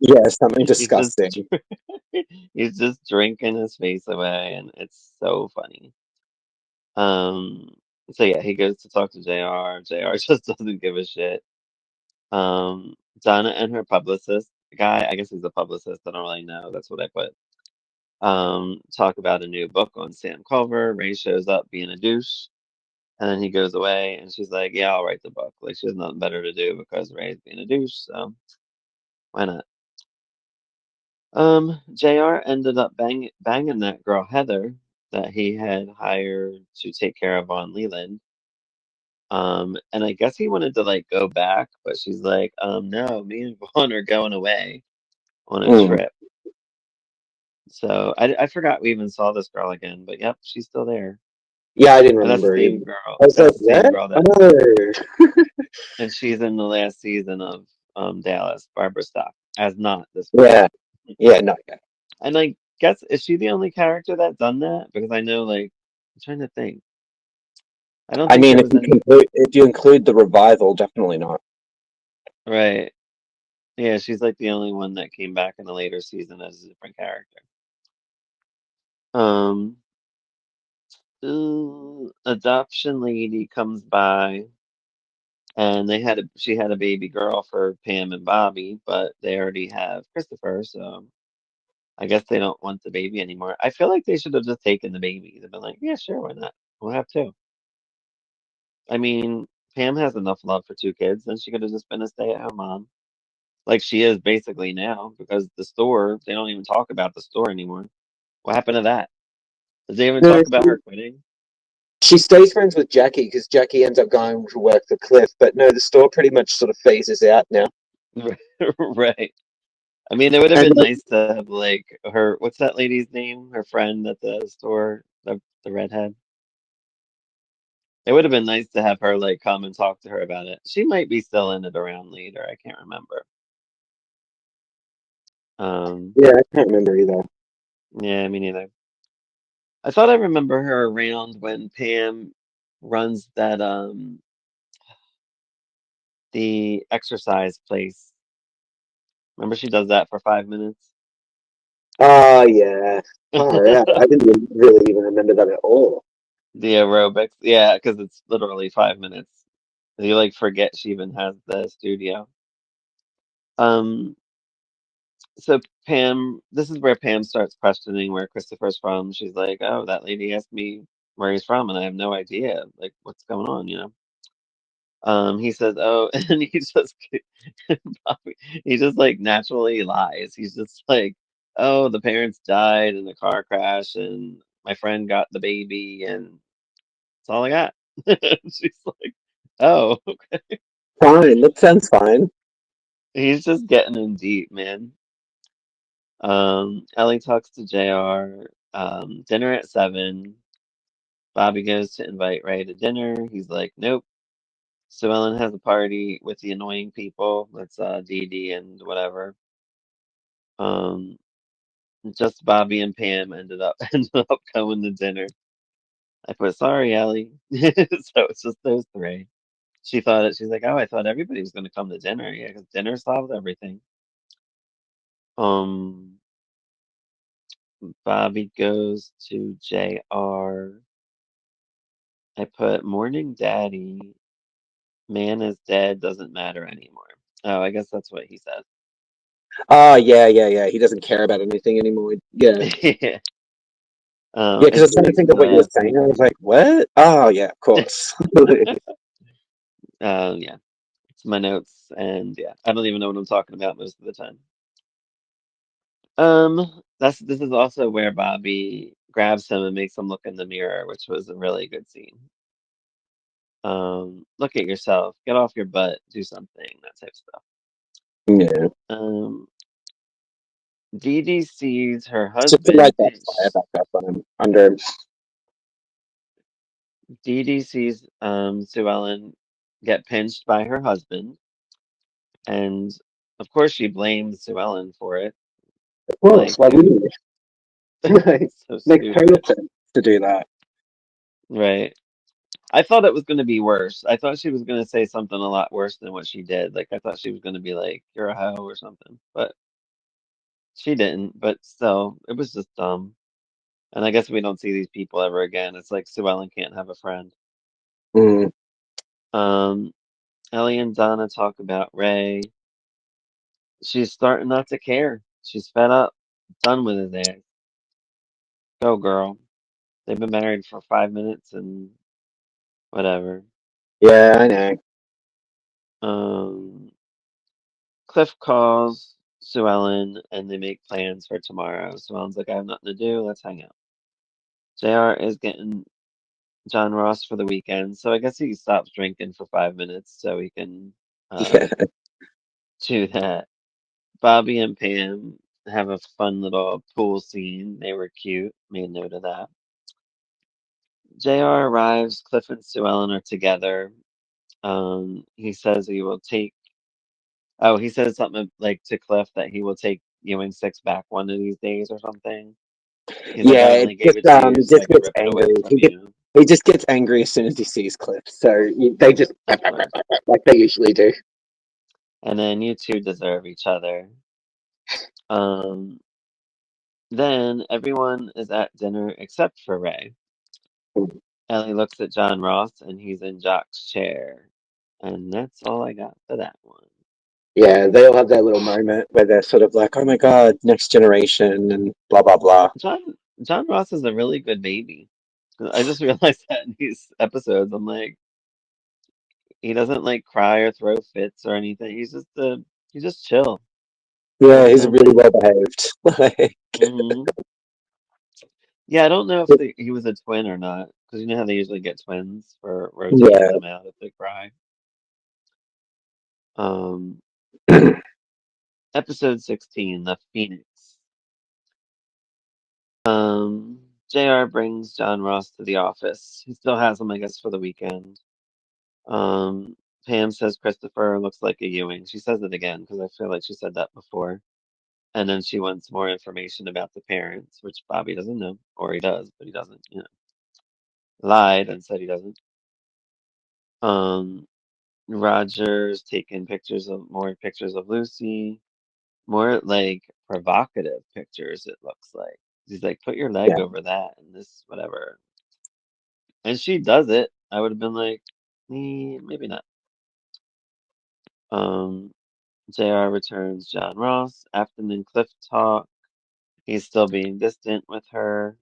Yeah, something He's just disgusting. he's just drinking his face away, and it's so funny. Um, so yeah, he goes to talk to JR. JR just doesn't give a shit. Um, Donna and her publicist, guy, I guess he's a publicist. I don't really know. That's what I put. Talk about a new book on Sam Culver. Ray shows up being a douche. And then he goes away, and she's like, "Yeah, I'll write the book." Like she has nothing better to do because Ray's being a douche, so why not? JR ended up banging that girl Heather that he had hired to take care of Von Leland. And I guess he wanted to like go back, but she's like, no, me and Vaughn are going away on a Mm. trip. So I forgot we even saw this girl again, but yep, she's still there. Yeah, I didn't And that's the remember same either. girl. I was like, That's the same what? girl that Oh, and she's in the last season of Dallas, Barbara Stock, as not this girl. yeah, yeah, no, yeah. And I guess is she the only character that done that? Because I know like I'm trying to think. I don't I think mean, there was any. if you include the revival, definitely not. Right. Yeah, she's like the only one that came back in a later season as a different character. Um, adoption lady comes by, and she had a baby girl for Pam and Bobby, but they already have Christopher, so I guess they don't want the baby anymore. I feel like they should have just taken the baby. They've been like, yeah, sure, why not? We'll have two. I mean, Pam has enough love for two kids, then she could have just been a stay-at-home mom, like she is basically now, because the store, they don't even talk about the store anymore. What happened to that? Did they even No, talk about her quitting? she stays friends with Jackie because Jackie ends up going to work for Cliff. But no, the store pretty much sort of phases out now. Right. I mean, it would have And been nice to have like her, what's that lady's name? Her friend at the store, the redhead. It would have been nice to have her like come and talk to her about it. She might be still in it around later. I can't remember. Um, yeah, I can't remember either. yeah, me neither. I thought I remember her around when Pam runs that the exercise place. Remember she does that for 5 minutes? Oh yeah, far out. I didn't really even remember that at all. The aerobics. Yeah, because it's literally 5 minutes. You like forget she even has the studio. Um, so Pam, this is where Pam starts questioning where Christopher's from. She's like, "Oh, that lady asked me where he's from, and I have no idea. Like, what's going on, you know?" He says, "Oh," and he just Bobby, he just like naturally lies. He's just like, "Oh, the parents died in a car crash, and my friend got the baby, and that's all I got." She's like, "Oh," Fine, that sounds fine. he's just getting in deep, man. Ellie talks to JR. Dinner at 7. Bobby goes to invite Ray to dinner. He's like, "Nope." So Ellen has a party with the annoying people. That's Dee Dee and whatever. Um, just Bobby and Pam ended up going to dinner. I put sorry, Ellie. So it's just those three. She thought it. She's like, "Oh, I thought everybody was going to come to dinner. Yeah, because dinner solves everything." Um, Bobby goes to JR. I put morning daddy. Man is dead. Doesn't matter anymore. Oh, I guess that's what he says. Oh yeah, yeah, yeah. He doesn't care about anything anymore. Yeah, Yeah. yeah. Because I It's was trying to think of what you were the saying. I was like, what? Oh yeah, of course. yeah. It's my notes, and yeah, I don't even know what I'm talking about most of the time. This is also where Bobby grabs him and makes him look in the mirror, which was a really good scene. Look at yourself, get off your butt, do something, that type of stuff. Yeah, Um, Dee Dee sees her it's just to light husband that fire pinch. back up on him under him. Dee Dee sees Sue Ellen get pinched by her husband, and of course she blames Sue Ellen for it. Of course, Like, why wouldn't you? so Makes total stupid, sense to do that. right? I thought it was going to be worse. I thought she was going to say something a lot worse than what she did. Like, I thought she was going to be like, "You're a hoe" or something, but she didn't. But still, it was just dumb. And I guess we don't see these people ever again. It's like Sue Ellen can't have a friend. Mm. Um, Ellie and Donna talk about Ray. She's starting not to care. She's fed up, done with his ass. Go, girl. They've been married for 5 minutes and whatever. Yeah, I know. Um, Cliff calls Sue Ellen and they make plans for tomorrow. Sue Ellen's like, I have nothing to do. Let's hang out. JR is getting John Ross for the weekend, so I guess he stops drinking for 5 minutes so he can uh, Yeah, do that. Bobby and Pam have a fun little pool scene. They were cute. Made note of that. JR arrives. Cliff and Sue Ellen are together. He says he will take. Oh, he says something like to Cliff that he will take Ewing Six back one of these days or something. He's like, I Yeah, only gave it to you he so I just could gets rip it away angry. from you. He just gets angry as soon as he sees Cliff. So they just Of course. like they usually do. And then you two deserve each other. Um, then everyone is at dinner except for Ray. Ellie looks at John Ross and he's in Jock's chair. And that's all I got for that one. Yeah, they all have their little moment where they're sort of like, "Oh my God, next generation," and blah blah blah. John John Ross is a really good baby. I just realized that in these episodes. I'm like, he doesn't like cry or throw fits or anything. He's just chill. Yeah, Very he's really friendly. well behaved. Like, Hmm. Yeah, I don't know if he was a twin or not, because you know how they usually get twins for rotating yeah, them out if they cry. Um, episode 16, The Phoenix. JR brings John Ross to the office. He still has him, I guess, for the weekend. Um, Pam says Christopher looks like a Ewing. She says it again because I feel like she said that before. And then she wants more information about the parents, which Bobby doesn't know, or he does, but he doesn't, lied and said he doesn't. Um, Roger's taking more pictures of Lucy, more like provocative pictures, it looks like. He's like, put your leg yeah. over that and this, whatever. And she does it. I would have been like, maybe not. Um, JR returns John Ross. Afton and Cliff talk. He's still being distant with her.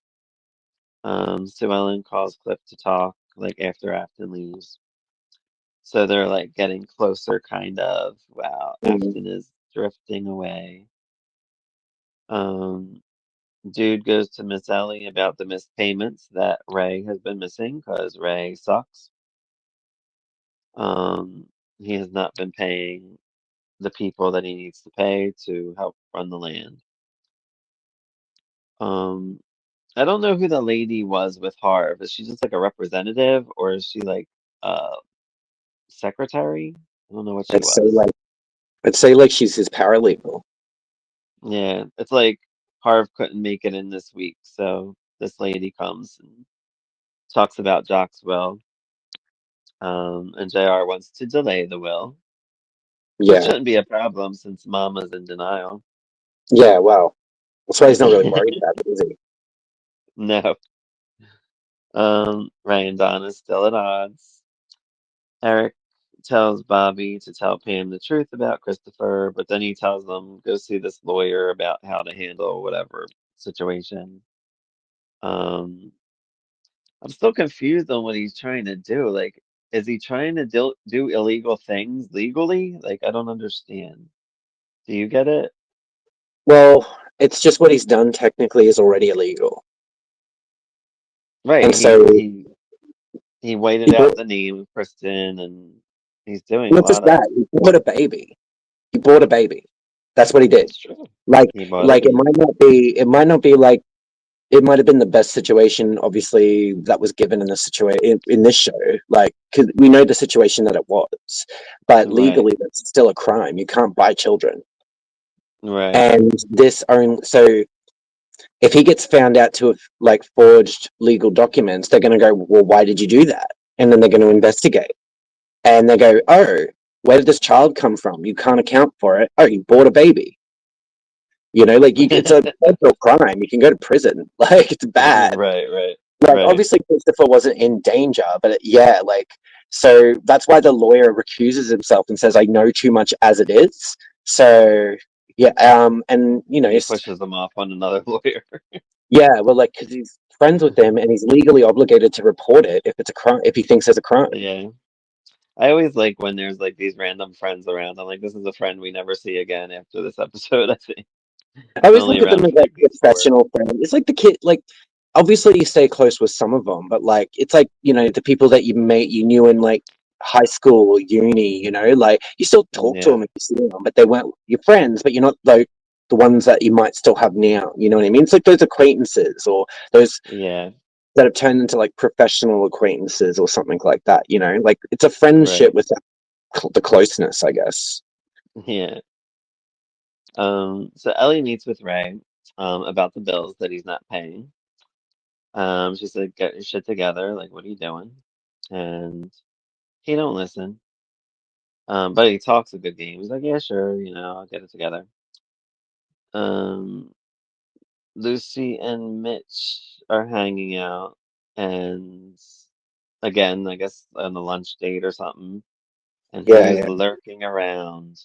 Sue Ellen calls Cliff to talk, like after Afton leaves. So they're like getting closer, kind of. Wow, Mm, Afton is drifting away. Um, Dude goes to Miss Ellie about the missed payments that Ray has been missing because Ray sucks. Um, he has not been paying the people that he needs to pay to help run the land. Um, I don't know who the lady was with Harv. Is she just like a representative or is she like a secretary? I don't know what she I'd say was. like she's his paralegal. Yeah, it's like Harv couldn't make it in this week, so this lady comes and talks about Jock's will. And JR wants to delay the will, which Yeah, shouldn't be a problem since Mama's in denial. yeah. Well, that's why he's not really worried about it, is he? No. Ray and Donna's still at odds. Eric tells Bobby to tell Pam the truth about Christopher, but then he tells them go see this lawyer about how to handle whatever situation. Um, I'm still confused on what he's trying to do. Like, is he trying to do illegal things legally? Like, I don't understand. Do you get it? Well, it's just what he's done technically is already illegal, and Right. so He waited he out bought. the name of Kristen, and he's doing a Not just lot of. that, he bought a baby. He bought a baby. That's what he did. It's true. Like, He bought a it baby. might not be. It might not be like it might have been the best situation, obviously, that was given in the situation in this show. Like, because we know the situation that it was, but Right. legally, that's still a crime. You can't buy children, Right. and this own. So, if he gets found out to have like forged legal documents, they're going to go, "Well, why did you do that?" And then they're going to investigate, and they go, "Oh, where did this child come from? You can't account for it. Oh, you bought a baby." Like it's a federal crime. You can go to prison. Like it's bad. Right. Right. Like Right. obviously Christopher wasn't in danger, but yeah, like so that's why the lawyer recuses himself and says, "I know too much as it is." So yeah, and And he pushes them off on another lawyer. yeah, well, like because he's friends with them and he's legally obligated to report it if it's a crime if he thinks there's a crime. Yeah. I always like when there's like these random friends around. I'm like, this is a friend we never see again after this episode, I think. I always Only look at them around as for like like these four. professional friends. It's like the kid, like obviously you stay close with some of them, but like it's like the people that you knew in like high school or uni. Like you still talk to Yeah. them if you see them, but they weren't your friends. But you're not like the ones that you might still have now. You know what I mean? It's like those acquaintances or those Yeah. that have turned into like professional acquaintances or something like that. Like it's a friendship Right. with the closeness, I guess. Yeah. So Ellie meets with Ray. about the bills that he's not paying. She said, "Get your shit together. Like, what are you doing?" And he don't listen. But he talks a good game. He's like, "Yeah, sure, I'll get it together." Um, Lucy and Mitch are hanging out, and again, I guess on a lunch date or something. And Yeah, who's yeah, lurking around?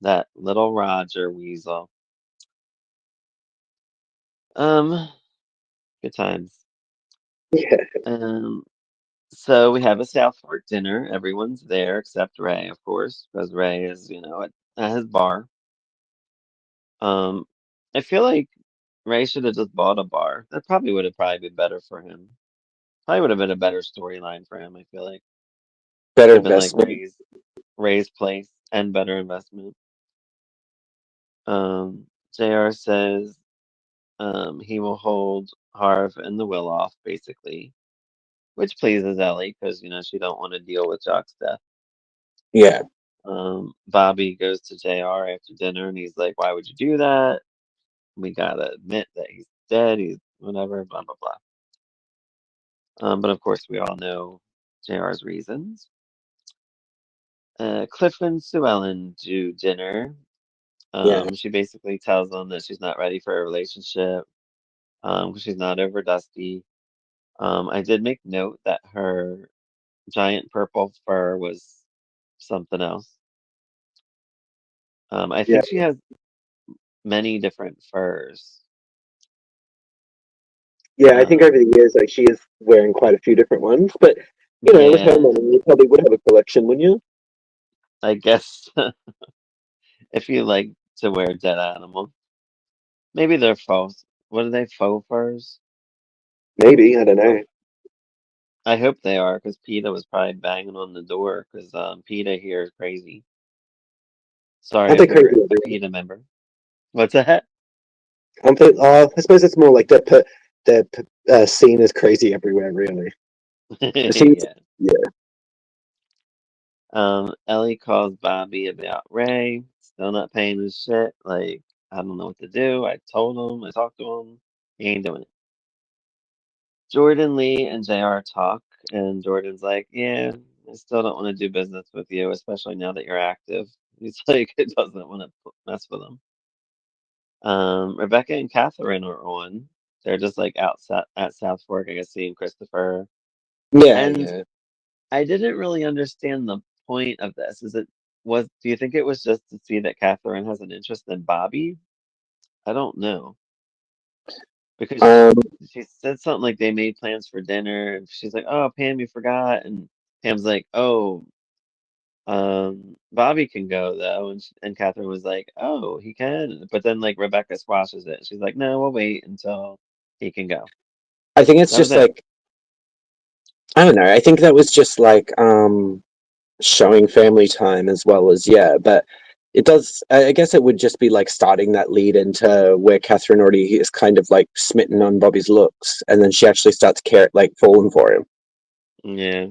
That little Roger Weasel. Um, Good times. yeah, Um, so we have a South Fork dinner. Everyone's there except Ray, of course, because Ray is, at his bar. Um, I feel like Ray should have just bought a bar. That probably been better for him. Probably would have been a better storyline for him, I feel like. better Could have been like investment. Ray's place and better investment. JR says he will hold Harv and the will off, basically, which pleases Ellie because, she don't want to deal with Jock's death. Yeah, Bobby goes to JR after dinner and he's like, "Why would you do that? We gotta admit that he's dead. He's whatever, blah, blah, blah." But of course, we all know JR's reasons. Cliff and Sue Ellen do dinner. yeah, She basically tells them that she's not ready for a relationship, 'cause she's not over Dusty. I did make note that her giant purple fur was something else. I yeah, think she has many different furs. yeah. I think over Um, the years, like she is wearing quite a few different ones, but with her yeah, money, you probably would have a collection, wouldn't you? I guess if you like to wear dead animal, maybe they're faux. What are they? Faux furs? Maybe, I don't know. Faux. I hope they are, because PETA was probably banging on the door, because PETA here is crazy. Sorry Aren't if they crazy you're a everywhere? PETA member. What's that? Aren't they? I suppose it's more like they're seen as crazy everywhere, really. It seems, Yeah. yeah, Ellie calls Bobby about Ray. Still not paying his shit. Like, I don't know what to do. I told him, I talked to him. He ain't doing it. Jordan, Lee, and JR talk, and Jordan's like, "Yeah, I still don't want to do business with you, especially now that you're active." He's like, it doesn't want to mess with him. Rebecca and Catherine are on. They're just like outside at South Fork, I guess, seeing Christopher. yeah, And yeah. I didn't really understand the point of this. Do you think it was just to see that Catherine has an interest in Bobby? I don't know. Because Um, she said something like they made plans for dinner, and she's like, "Oh, Pam, you forgot." And Pam's like, "Oh, Bobby can go though." And Catherine was like, "Oh, he can." But then like Rebecca squashes it. She's like, "No, we'll wait until he can go." I think it's That was just it. like I don't know. I think that was just like showing family time as well as yeah, but it does. I guess it would just be like starting that lead into where Catherine already is kind of like smitten on Bobby's looks, and then she actually starts like falling for him. Yeah.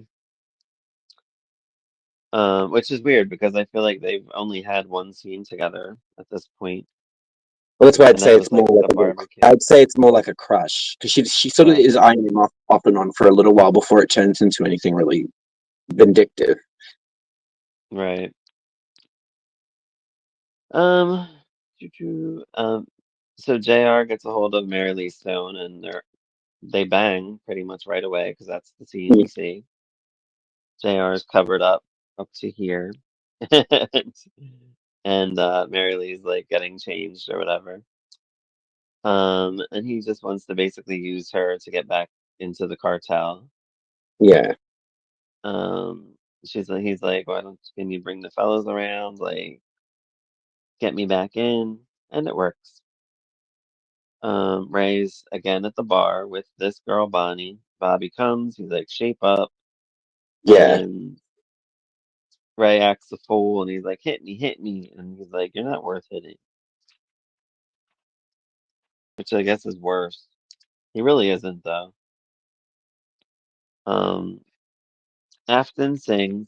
Which is weird because I feel like they've only had one scene together at this point, Well, that's why I'd and say that it's was like more like the a little. barbecue. I'd say it's more like a crush because she sort of Oh, is eyeing him off and on for a little while before it turns into anything really vindictive. right. Um, so JR gets a hold of Mary Lee Stone, and they bang pretty much right away because that's the scene we see. JR is covered up to here, and Mary Lee's like getting changed or whatever. And he just wants to basically use her to get back into the cartel. Yeah, Um, he's like, "Why don't can you bring the fellows around, like get me back in?" And it works. Ray's again at the bar with this girl Bonnie. Bobby comes, he's like, "Shape up," yeah. and Ray acts a fool, and he's like, hit me," and he's like, "You're not worth hitting," which I guess is worse. He really isn't though. Um, Afton sings.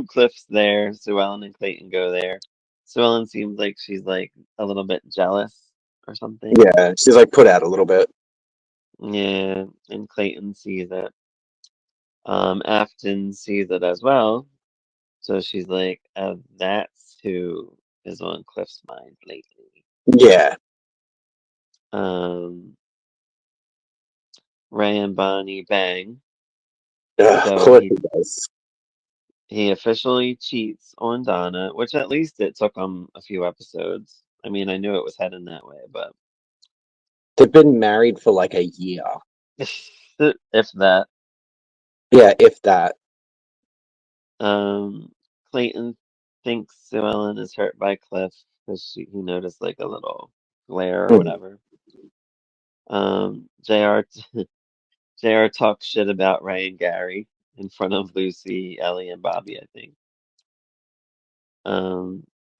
Cliff's there. Sue Ellen and Clayton go there. Sue Ellen seems like she's like a little bit jealous or something. Yeah, she's like put out a little bit. Yeah, and Clayton sees it. Afton sees it as well. So she's like, that's who is on Cliff's mind lately. Yeah, Um, Ray and Bonnie bang. ugh, of So course he does. he officially cheats on Donna, which at least it took him a few episodes. I mean, I knew it was heading that way, but They've been married for like a year. if that. Yeah, if that. Um, Clayton thinks Sue Ellen is hurt by Cliff because he noticed like a little glare or Mm. whatever. JR JR talks shit about Ray and Gary in front of Lucy, Ellie, and Bobby, I think.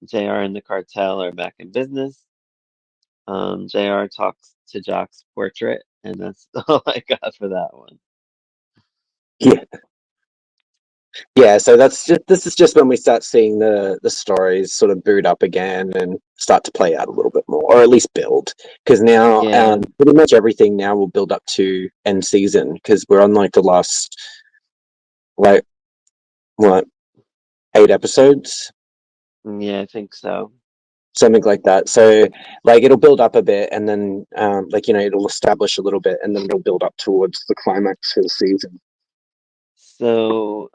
JR and the cartel are back in business. JR talks to Jock's portrait, and that's all I got for that one. Yeah, yeah. So that's just this is just when we start seeing the stories sort of boot up again and start to play out a little bit more, or at least build. Because now, Yeah, pretty much everything now will build up to end season because we're on like the last like what 8 episodes, yeah, I think so. something like that. So like it'll build up a bit, and then like it'll establish a little bit, and then it'll build up towards the climax for the season. So,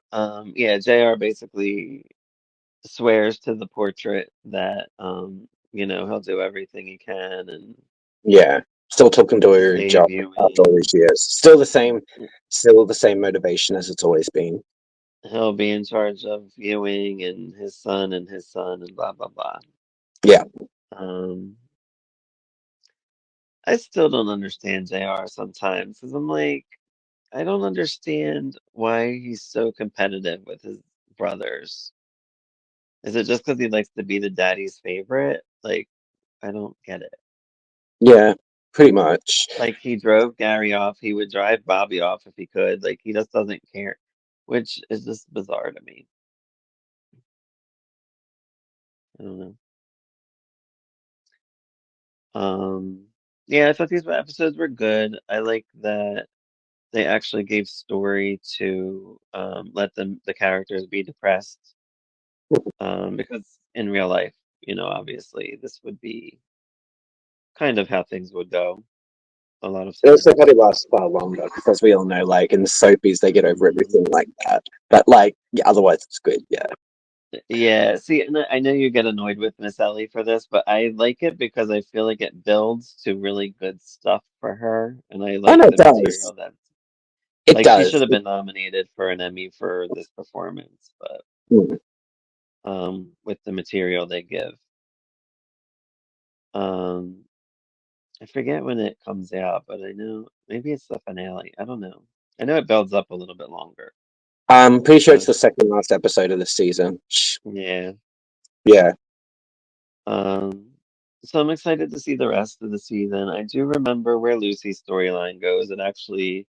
yeah, JR basically swears to the portrait that, he'll do everything he can and Yeah, still talking to to her save job you. after all these years. Still the same motivation as it's always been. He'll be in charge of Ewing and his son and blah blah blah. Yeah, Um, I still don't understand JR sometimes because I'm like, I don't understand why he's so competitive with his brothers. Is it just because he likes to be the daddy's favorite? Like, I don't get it. yeah, pretty much. Like, he drove Gary off, he would drive Bobby off if he could. Like, he just doesn't care, which is just bizarre to me. I don't know. Um, yeah, I thought these episodes were good. I like that they actually gave story to let the characters be depressed. Because in real life, obviously this would be kind of how things would go a lot of It also times. probably lasts far longer because we all know, like in the soapies, they get over Mhm. everything like that. But like, yeah, otherwise it's good. Yeah. Yeah, see, and I know you get annoyed with Miss Ellie for this, but I like it because I feel like it builds to really good stuff for her, and I Oh like no, it the does. material that, It like, she should does. have been nominated for an Emmy for this performance, but Mm. with the material they give. Um, I forget when it comes out, but I know maybe it's the finale. I don't know. I know it builds up a little bit longer, I'm pretty sure it's but the second last episode of the season. yeah. Yeah. Um, so I'm excited to see the rest of the season. I do remember where Lucy's storyline goes. It actually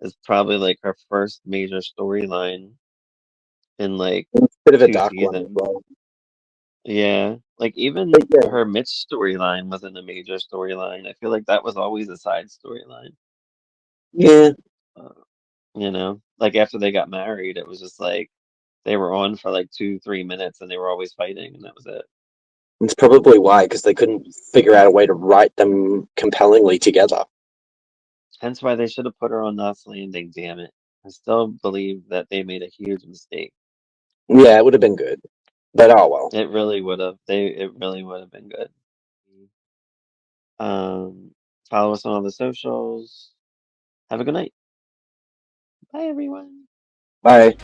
is probably like her first major storyline in like It's a bit of a two dark one as seasons. well. Yeah, like But even yeah, her Mitch storyline wasn't a major storyline. I feel like that was always a side storyline. yeah, Uh, like after they got married, it was just like they were on for like 2, 3 minutes and they were always fighting and that was it. it's probably why because they couldn't figure out a way to write them compellingly together. Hence why they should have put her on Knots Landing, damn it. I still believe that they made a huge mistake. Yeah, it would have been good, but oh well. It really would have. It really would have been good. Um, Follow us on all the socials. Have a good night. Bye, everyone. Bye.